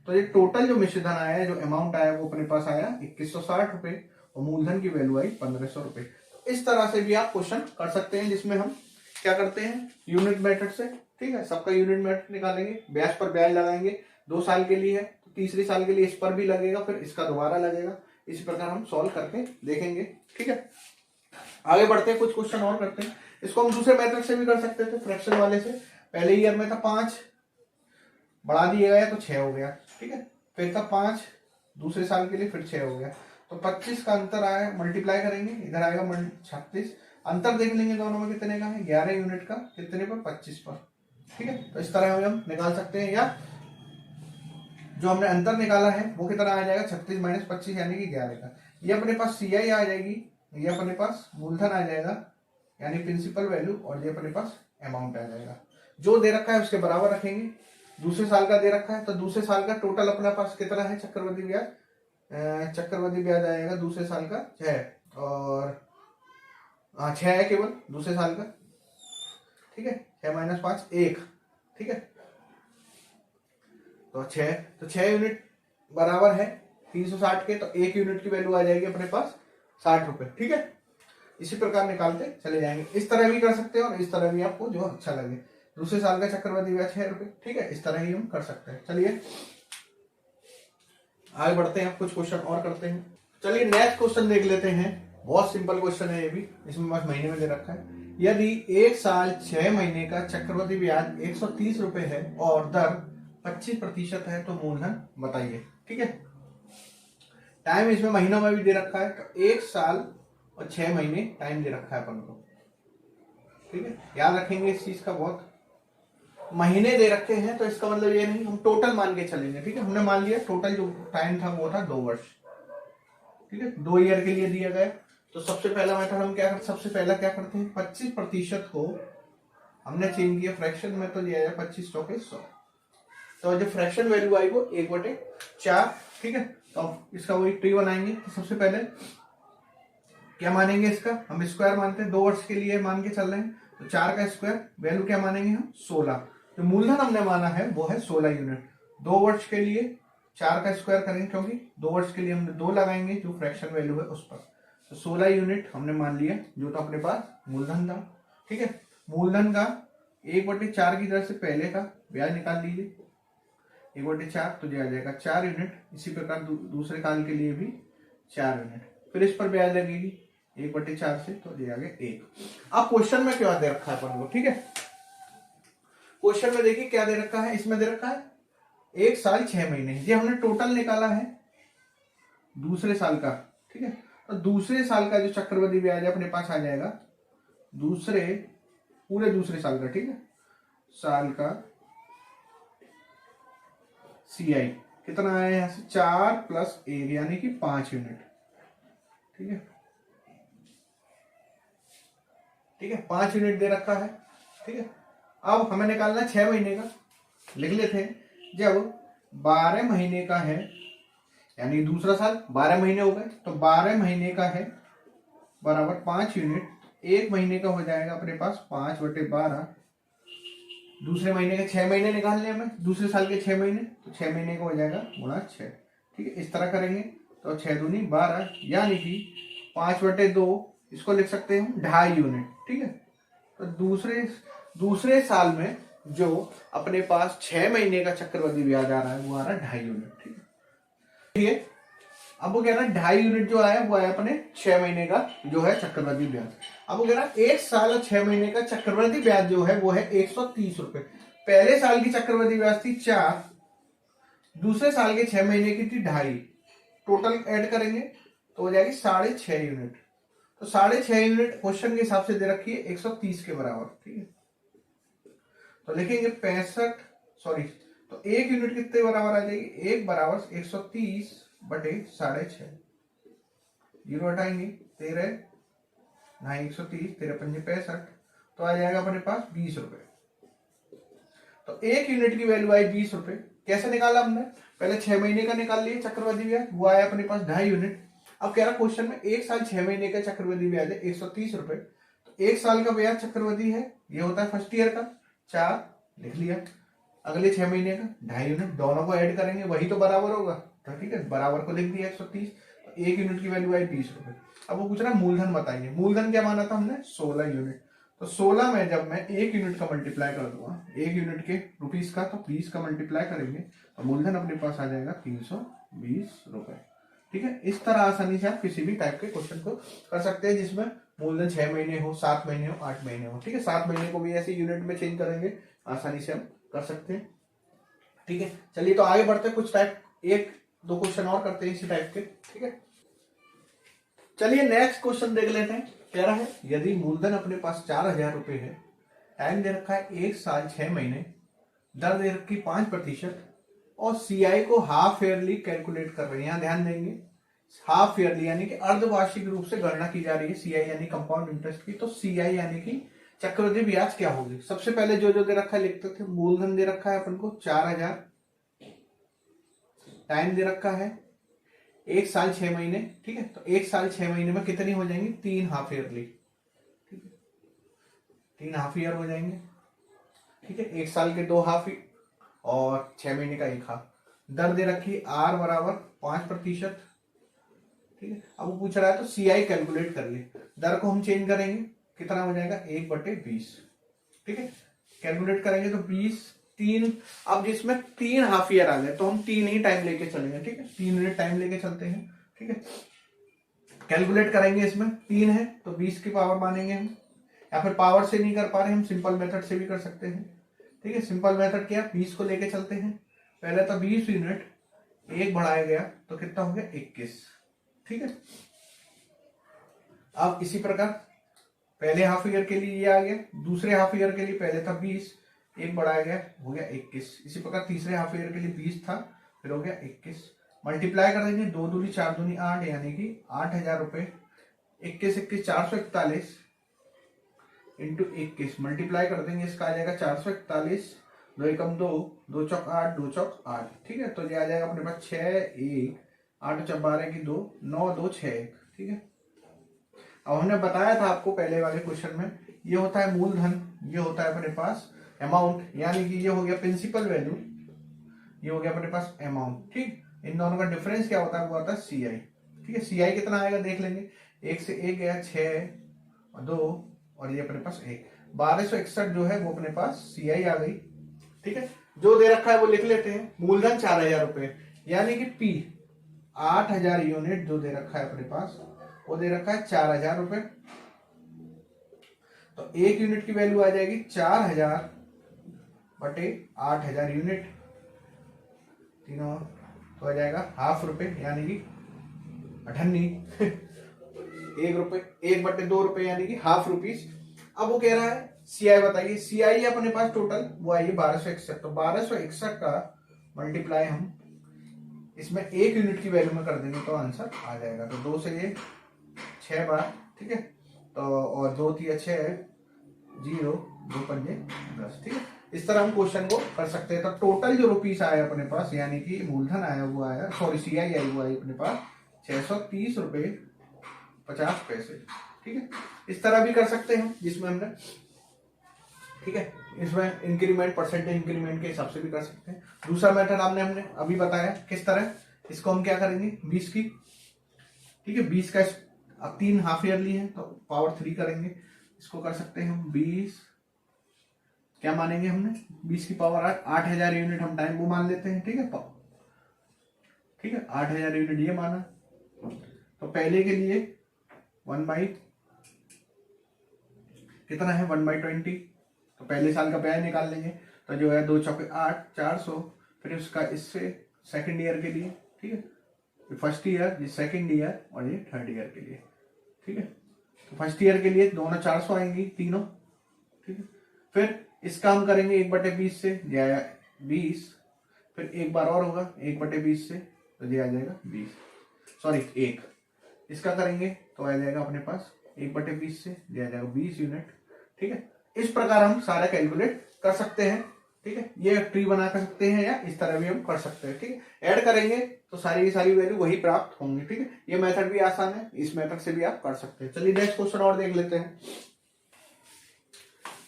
तो ये टोटल जो मिश्रधन आया है, जो अमाउंट आया वो अपने पास आया 2160 रुपए, और मूलधन की वैल्यू आई 1500 रुपए। तो इस तरह से भी आप क्वेश्चन कर सकते हैं, जिसमें हम क्या करते हैं, यूनिट मेथड से। ठीक है, सबका यूनिट मेथड निकालेंगे, ब्याज पर ब्याज लगाएंगे। 2 साल के लिए है तो तीसरे साल के लिए इस पर भी लगेगा, फिर इसका दोबारा लगेगा। इस प्रकार हम सॉल्व करके देखेंगे। ठीक है, आगे बढ़ते हैं, कुछ क्वेश्चन और करते हैं। इसको हम दूसरे मेथड से भी कर सकते थे, फ्रैक्शन वाले से। पहले ईयर में था 5, बढ़ा दिया गया तो 6 हो गया। ठीक है, फिर था 5 दूसरे साल के लिए, फिर 6 हो गया। तो 25 का अंतर आया, मल्टीप्लाई करेंगे, इधर आएगा 36। अंतर देख लेंगे दोनों में कितने का है, 11 यूनिट का, कितने पर, 25 पर। ठीक है, तो इस तरह हम निकाल सकते हैं, या जो हमने अंतर निकाला है वो कितना आ जाएगा, 36 - 25 यानी कि 11 का। ये अपने पास सीआई आ जाएगी, ये अपने पास मूलधन आ जाएगा यानी प्रिंसिपल वैल्यू, और ये अपने पास अमाउंट आ जाएगा। जो दे रखा है उसके बराबर रखेंगे। दूसरे साल का दे रखा है तो दूसरे साल का टोटल अपने पास कितना है चक्रवृद्धि ब्याज, चक्रवृद्धि ब्याज आएगा दूसरे साल का 6, और 6 है केवल दूसरे साल का। ठीक है, 6 - 5 1। ठीक है, तो 6 यूनिट बराबर है 360 के, तो 1 यूनिट की वैल्यू आ जाएगी अपने पास 60 रुपए। ठीक है, इसी प्रकार निकालते चले जाएंगे। इस तरह भी कर सकते हैं और इस तरह भी आपको जो अच्छा लगे। दूसरे साल का चक्रवृद्धि ब्याज 6 रुपए, ठीक है, इस तरह ही हम कर सकते हैं। चलिए आगे बढ़ते हैं, कुछ क्वेश्चन और करते हैं। चलिए नेक्स्ट क्वेश्चन देख लेते हैं। बहुत सिंपल क्वेश्चन है ये भी, इसमें बस महीने में दे रखा है। यदि 1 साल 6 महीने का चक्रवृद्धि ब्याज 130 रुपए है और दर 25% है तो मूलधन बताइए। ठीक है, टाइम इसमें महीनों में भी दे रखा है, तो 1 साल और 6 महीने टाइम दे रखा है अपन को। ठीक है, याद रखेंगे इस चीज का बहुत। महीने दे रखे हैं तो इसका मतलब ये नहीं हम टोटल मान के चलेंगे। ठीक है, हमने मान लिया टोटल जो टाइम था वो था 2 वर्ष। ठीक है, 2 ईयर के लिए दिया गया। तो सबसे पहला मेथड हम क्या करते, सबसे पहला क्या करते हैं, 25% को हमने चेंज किया फ्रैक्शन में, तो दिया जाए 25 के 100। तो जो फ्रैक्शन वैल्यू आई वो 1/4। ठीक है, तो अब इसका वही ट्री बनाएंगे। तो सबसे पहले क्या मानेंगे, इसका हम स्क्वायर मानते हैं, 2 वर्ष के लिए मान के चल रहे हैं, तो 4 का स्क्वायर वैल्यू क्या मानेंगे हम 16। जो मूलधन हमने माना है वो है 16 यूनिट। 2 वर्ष के लिए 4 का स्क्वायर करेंगे, क्योंकि 2 वर्ष के लिए हमने 2 लगाएंगे जो फ्रैक्शन वैल्यू है उस पर। तो 16 यूनिट हमने मान लिया जो तो अपने पास मूलधन था। ठीक है, मूलधन का 1/4 की तरह से पहले का ब्याज निकाल लीजिए, 1/4 तो दिया जाएगा 4 यूनिट। इसी प्रकार दूसरे काल के लिए भी 4 यूनिट, फिर इस पर ब्याज लगेगी 1/4 से, तो दिया गया 1। अब क्वेश्चन में क्या दे रखा है अपन को। ठीक है, क्वेश्चन में देखिए क्या दे रखा है, इसमें दे रखा है 1 साल 6 महीने, ये हमने टोटल निकाला है दूसरे साल का। ठीक है, तो दूसरे साल का जो चक्रवृद्धि ब्याज है अपने पास आ जाएगा पूरे दूसरे साल का। ठीक है, साल का CI कितना आया यहां से 4 + 1 यानी कि 5 यूनिट। ठीक है, ठीक है, 5 यूनिट दे रखा है। ठीक है, अब हमें निकालना है 6 महीने का। लिख लेते हैं, जब 12 महीने का है यानी दूसरा साल 12 महीने हो गए, तो 12 महीने का है बराबर 5 यूनिट। 1 महीने का हो जाएगा अपने पास 5/12। दूसरे महीने के 6 महीने निकालने हमें, दूसरे साल के 6 महीने, तो 6 महीने का हो जाएगा गुणा 6। ठीक है, इस तरह करेंगे तो 6 दूनी 12 यानी कि 5/2 इसको लिख सकते हैं 2.5 यूनिट। ठीक है, तो दूसरे साल में जो अपने पास 6 महीने का चक्रवृद्धि ब्याज आ रहा है वो आ रहा है 2.5 यूनिट। ठीक है, अब वो कह रहा है 2.5 यूनिट जो आया वो आया अपने 6 महीने का जो है चक्रवृद्धि ब्याज। अब वो कह रहा है 1 साल और 6 महीने का चक्रवृद्धि ब्याज जो है वो है 130 रुपए। पहले साल की चक्रवृद्धि ब्याज थी 4, दूसरे साल के 6 महीने की थी 2.5, टोटल ऐड करेंगे तो हो जाएगी 6.5 यूनिट। तो 6.5 यूनिट क्वेश्चन के हिसाब से दे रखी है 130 के बराबर। ठीक है, तो लिखेंगे 65, सॉरी, तो 1 यूनिट कितने बराबर आ जाएगी, 1 बराबर 130/6.5, जीरो हटाएंगे 13 नहीं 130, 13 पंजे 65, तो आ जाएगा अपने पास 20 रुपए। तो 1 यूनिट की वैल्यू आई 20 रुपए। कैसे निकाला हमने, पहले 6 महीने का निकाल लिया चक्रवृद्धि ब्याज, वो आया अपने पास 2.5 यूनिट। अब कह रहा क्वेश्चन में 1 साल 6 महीने का चक्रवृद्धि ब्याज है 130 रुपए। तो 1 साल का ब्याज चक्रवृद्धि है, ये होता है फर्स्ट ईयर का 4 लिख लिया, अगले 6 महीने का 2.5 यूनिट, दोनों को ऐड करेंगे वही तो बराबर होगा। तो ठीक है, बराबर को लिख दिया 130। तो 1 यूनिट की वैल्यू आई 20 रुपए। अब वो पूछ रहा है मूलधन बताइए। मूलधन क्या माना था हमने 16 यूनिट। तो 16 में जब मैं 1 यूनिट का मल्टीप्लाई कर दूंगा, 1 यूनिट के रुपीस का, तो 20 का मल्टीप्लाई करेंगे तो मूलधन अपने पास आ जाएगा 320 रुपए। ठीक है, इस तरह आसानी से आप किसी भी टाइप के क्वेश्चन को कर सकते हैं जिसमें मूलधन 6 महीने हो, 7 महीने हो, 8 महीने हो। ठीक है, 7 महीने को भी ऐसे यूनिट में चेंज करेंगे, आसानी से हम कर सकते हैं। ठीक है, चलिए तो आगे बढ़ते हैं, कुछ टाइप 1-2 क्वेश्चन और करते हैं इसी टाइप के। ठीक है, चलिए नेक्स्ट क्वेश्चन देख लेते हैं। कह रहा है यदि मूलधन अपने पास 4000 रुपए है, टाइम दे रखा है 1 साल 6 महीने, दर दे रखी 5% और CI को हाफ ईयरली कैलकुलेट कर रहे हैं। यहां ध्यान देंगे हाफ ईयरली यानी कि अर्धवार्षिक रूप से गणना की जा रही है CI यानी कंपाउंड इंटरेस्ट की। तो CI यानी कि चक्रवृद्धि ब्याज क्या होगी, सबसे पहले जो जो दे रखा है लिखते थे। मूलधन दे रखा है अपन को 4000, टाइम दे रखा है 1 साल 6 महीने। ठीक है, तो 1 साल 6 महीने में कितनी हो जाएंगी, 3 हाफ ईयरली। ठीक है, 3 हाफ ईयर हो जाएंगे। ठीक है, 1 साल के 2 हाफ और 6 महीने का 1 हाफ। दर दे रखी R बराबर 5%। ठीक है। अब वो पूछ रहा है तो CI कैलकुलेट करिए, दर को हम चेंज करेंगे, कितना हो जाएगा 1/20, ठीक है। कैलकुलेट करेंगे तो 20 3, अब जिसमें 3 हाफ ईयर आ गए तो हम 3 ही टाइम लेके चलेंगे, ठीक है, 3 यूनिट टाइम लेके चलते हैं, ठीक है। कैलकुलेट करेंगे, इसमें 3 है तो 20 की पावर मानेंगे हम, या फिर पावर से नहीं कर पा रहे हम सिंपल मेथड से भी कर सकते हैं, ठीक है। सिंपल मेथड क्या, 20 को लेके चलते हैं, पहले तो 20 यूनिट, एक बढ़ाया गया तो कितना हो गया 21, ठीक है। अब इसी प्रकार पहले हाफ ईयर के लिए ये आ गया, दूसरे हाफ ईयर के लिए पहले था 20, एक बढ़ाया गया हो गया 21, इसी प्रकार तीसरे हाफ ईयर के लिए 20 था, फिर हो गया 21, मल्टीप्लाई कर देंगे, 2 दूनी 4 दूनी 8, यानी कि 8,000 रुपए, 21 21 441 इंटू 21, मल्टीप्लाई कर देंगे, इसका आ जाएगा 441, 2 एकम 2, 2 चौक 8, 2 चौक 8, ठीक है। तो ये आ जाएगा अपने पास 6 1 8 चौक 12 की 2 9 2 6 1, ठीक है। अब हमने बताया था आपको पहले वाले क्वेश्चन में, ये होता है मूलधन, ये होता है अपने पास अमाउंट, यानी कि ये हो गया प्रिंसिपल वैल्यू, ये हो गया अपने पास अमाउंट, ठीक। इन दोनों का डिफरेंस क्या होता है, वो आता है CI, ठीक है। CI कितना आएगा देख लेंगे, 1 से 1 गया 6 और 2 और ये अपने पास 1, 1261 जो है वो अपने पास CI आ गई, ठीक है। जो दे रखा है वो लिख लेते हैं, मूलधन 4,000 रुपए, यानी कि P 8,000 यूनिट जो दे रखा है अपने पास, वो दे रखा है 4,000 रुपए, तो 1 यूनिट की वैल्यू आ जाएगी 4,000 बटे 8,000 यूनिट, तीनों तो आ जाएगा हाफ रुपए, यानी कि 98 1 रुपए, 1/2 रुपए, यानी कि हाफ रुपीज। अब वो कह रहा है CI बताइए, CI अपने पास टोटल वो आई 1261, तो 1261 का मल्टीप्लाई हम इसमें 1 यूनिट की वैल्यू में कर देंगे तो आंसर आ जाएगा, तो 2 से ये 6 बार, ठीक है, तो और 2 3 6 0 2 5 10, ठीक है। इस तरह हम क्वेश्चन को कर सकते हैं। तो टोटल जो रुपीस आया अपने पास, यानी कि मूलधन आया वो आया, सॉरी CI आई वो आई अपने पास 630 रुपए 50 पैसे, ठीक है। इस तरह भी कर सकते हैं जिसमें हमने, ठीक है, इसमें इंक्रीमेंट परसेंटेज इंक्रीमेंट के हिसाब से भी कर सकते हैं। दूसरा मेथड हमने अभी बताया किस तरह, इसको हम क्या करेंगे 20 की, ठीक है, 20 का अब 3 हाफ ईयरली है तो पावर 3 करेंगे, इसको कर सकते हैं हम 20, क्या मानेंगे हमने 20 की पावर 8, 8,000 यूनिट हम टाइम वो मान लेते हैं, ठीक है, ठीक है, 8,000 यूनिट ये माना। तो पहले के लिए 1 कितना है 1/20, तो पहले साल का ब्याज निकाल लेंगे, तो जो है 2 चौके 8 400, फिर उसका इससे सेकंड ईयर के लिए, ठीक है, फर्स्ट ईयर, ये सेकंड ईयर और ये थर्ड ईयर के लिए, ठीक है। तो फर्स्ट ईयर के लिए दोनों 400 आएंगी तीनों, ठीक है। फिर इसका हम करेंगे 1/20 से, या 20, फिर एक बार और होगा 1/20 से, तो ये आ जाएगा 20, सॉरी 1, इसका करेंगे तो आ जाएगा अपने पास 1/20 से, ये आ जाएगा 20 यूनिट, ठीक है। इस प्रकार हम सारा कैलकुलेट कर सकते हैं, ठीक है। ये ट्री बना कर सकते हैं या इस तरह भी हम कर सकते हैं, ठीक है। ऐड करेंगे तो सारी की सारी वैल्यू वही प्राप्त होंगी, ठीक है। ये मेथड भी आसान है, इस मेथड से भी आप कर सकते हैं। चलिए नेक्स्ट क्वेश्चन और देख लेते हैं।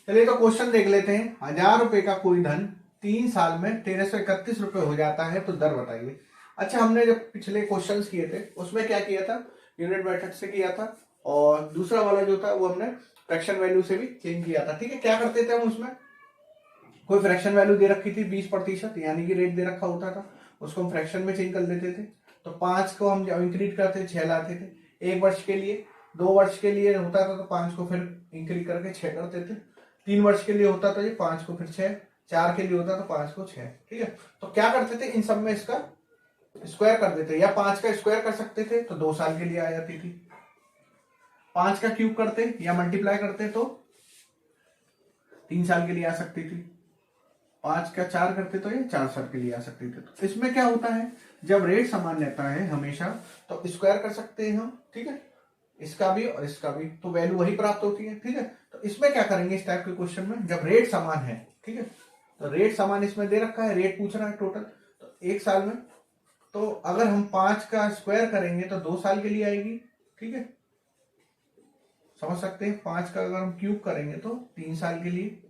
चलिए तो क्वेश्चन देख लेते हैं, 1,000 रुपए का कोई धन 3 साल में 1331 रुपए हो जाता है तो दर बताइए। अच्छा, हमने जब पिछले क्वेश्चन किए थे उसमें क्या किया था, यूनिट मेथड से किया था, और दूसरा वाला जो था वो हमने फ्रैक्शन वैल्यू से भी चेंज किया था, ठीक है। क्या करते थे हम, उसमें कोई फ्रैक्शन वैल्यू दे रखी थी 20%, यानी कि रेट दे रखा होता था, उसको हम फ्रैक्शन में चेंज कर लेते थे। तो 5 को हम जब इंक्रीज करते 6 लाते थे 1 वर्ष के लिए, 2 वर्ष के लिए होता था तो 5 को फिर इंक्रीज करके 6 करते थे, 3 वर्ष के लिए होता था ये 5 को फिर 6, 4 के लिए होता तो 5 को 6, ठीक है। तो क्या करते थे, इन सब में इसका स्क्वायर कर देते, या 5 का स्क्वायर कर सकते थे तो 2 साल के लिए आ जाती थी, 5 का क्यूब करते या मल्टीप्लाई करते तो 3 साल के लिए आ सकती थी, 5 का 4 करते तो ये 4 साल के लिए आ सकती थी। तो इसमें क्या होता है, जब रेट समान रहता है हमेशा तो स्क्वायर कर सकते हैं हम, ठीक है, इसका भी और इसका भी, तो वैल्यू वही प्राप्त होती है, ठीक है। तो इसमें क्या करेंगे इस टाइप के क्वेश्चन में, जब रेट समान है, ठीक है, तो रेट समान इसमें दे रखा है, रेट पूछ रहा है टोटल, तो 1 साल में, तो अगर हम 5 का स्क्वायर करेंगे तो 2 साल के लिए आएगी, ठीक है, समझ सकते हैं। 5 का अगर हम क्यूब करेंगे तो 3 साल के लिए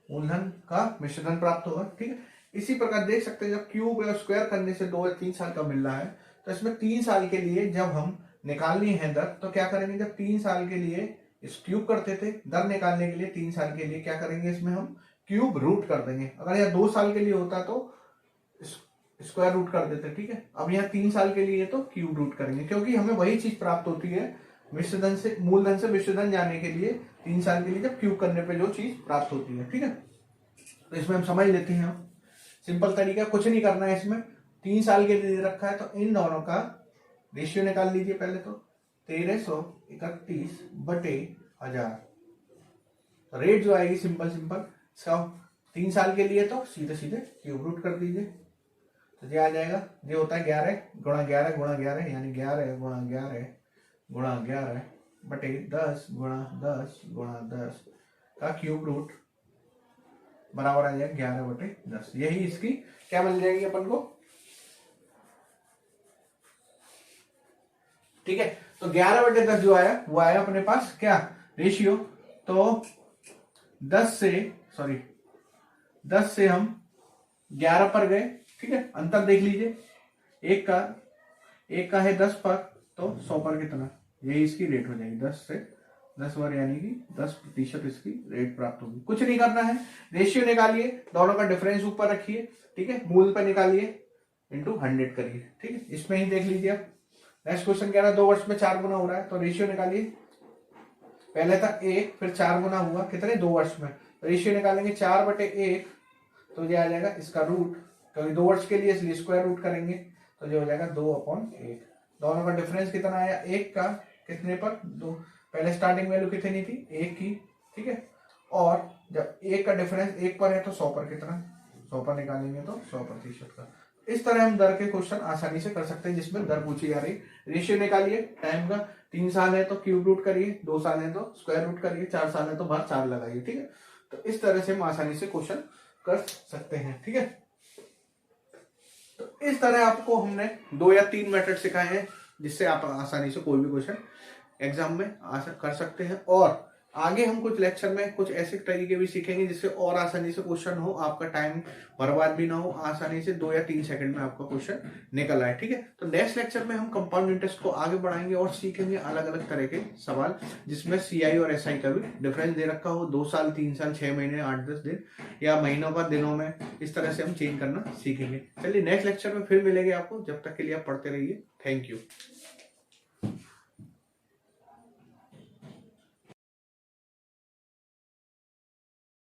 मूलधन का मिश्रधन प्राप्त होगा, ठीक है। इसी प्रकार देख सकते हैं जब क्यूब या स्क्वायर करने से 2 या 3 साल का मिल रहा है तो इसमें 3 साल के लिए जब हम निकालनी है दर, तो क्या करेंगे, जब 3 साल के लिए इस क्यूब करते थे, दर निकालने के लिए 3 साल के लिए क्या करेंगे, इसमें हम क्यूब रूट कर देंगे। अगर यह 2 साल के लिए होता तो स्क्वायर रूट कर देते, ठीक है। अब यहाँ 3 साल के लिए तो क्यूब रूट करेंगे, क्योंकि हमें वही चीज प्राप्त होती है मिश्रधन से, मूलधन से विश्वधन जाने के लिए 3 साल के लिए जब क्यूब करने पे जो चीज प्राप्त होती है, ठीक है। तो इसमें हम समझ लेते हैं, हम सिंपल तरीका, कुछ नहीं करना है इसमें। 3 साल के लिए रखा है तो इन दोनों का रेशियो निकाल लीजिए पहले तो, 1331/1000। रेट जो आएगी सिंपल इसका 3 साल के लिए तो सीधे सीधे क्यूब रूट कर दीजिए, तो ये आ जाएगा, ये होता है 11 गुणा 11 गुणा 11, यानी 11 गुणा 11 गुणा 11 बटे 10 गुणा 10 गुणा 10 का क्यूब रूट बराबर आ जाएगा 11/10। यही इसकी क्या मिल जाएगी अपन को, ठीक है। तो 11/10 जो आया वो आया अपने पास क्या रेशियो, तो 10 से हम 11 पर गए, ठीक है। अंतर देख लीजिए, एक का है 10 पर, तो 100 पर कितना, यही इसकी रेट हो जाएगी। 10 से 10 पर यानी कि 10% इसकी रेट प्राप्त होगी। कुछ नहीं करना है, रेशियो निकालिए, दोनों का डिफरेंस ऊपर रखिए, ठीक है, मूल पर निकालिए, इंटू 100 करिए, ठीक है। इसमें ही देख लीजिए आप, नेक्स्ट क्वेश्चन क्या है, 2 वर्ष में 4 गुना हो रहा है, तो रेशियो निकालिए। पहले था 1, फिर 4 गुना हुआ, कितने, 2 वर्ष में, रेशियो निकालेंगे 4/1, तो ये आ जाएगा इसका रूट, क्योंकि 2 वर्ष के लिए इसलिए स्क्वायर रूट करेंगे, तो ये हो जाएगा 2/1। दोनों का डिफरेंस कितना आया, 1 का कितने पर, 2, पहले स्टार्टिंग वैल्यू कितनी थी, 1 की, ठीक है। और जब 1 का डिफरेंस 1 पर है तो 100 पर कितना, 100 पर निकालेंगे तो 100% का। इस तरह हम दर के क्वेश्चन आसानी से कर सकते हैं जिसमें दर पूछी जा रही। रेशियो निकालिए टाइम का, 3 साल है तो क्यूब रूट करिए, 2 साल है तो स्क्वायर रूट करिए, 4 साल है तो बाहर 4 लगाइए, ठीक है। तो इस तरह से हम आसानी से क्वेश्चन कर सकते हैं, ठीक है। तो इस तरह आपको हमने 2 या 3 मेथड सिखाए हैं जिससे आप आसानी से कोई भी क्वेश्चन एग्जाम में कर सकते हैं। और आगे हम कुछ लेक्चर में कुछ ऐसे तरीके भी सीखेंगे जिससे और आसानी से क्वेश्चन हो, आपका टाइम बर्बाद भी ना हो, आसानी से 2 या 3 सेकंड में आपका क्वेश्चन निकल आए, ठीक है। तो नेक्स्ट लेक्चर में हम कंपाउंड इंटरेस्ट को आगे बढ़ाएंगे और सीखेंगे अलग अलग तरह के सवाल जिसमें CI और SI का भी डिफरेंस दे रखा हो, 2 साल 3 साल 6 महीने 8-10 दिन या महीनों का दिनों में, इस तरह से हम चेंज करना सीखेंगे। चलिए नेक्स्ट लेक्चर में फिर मिलेंगे आपको, जब तक के लिए आप पढ़ते रहिए। Thank you.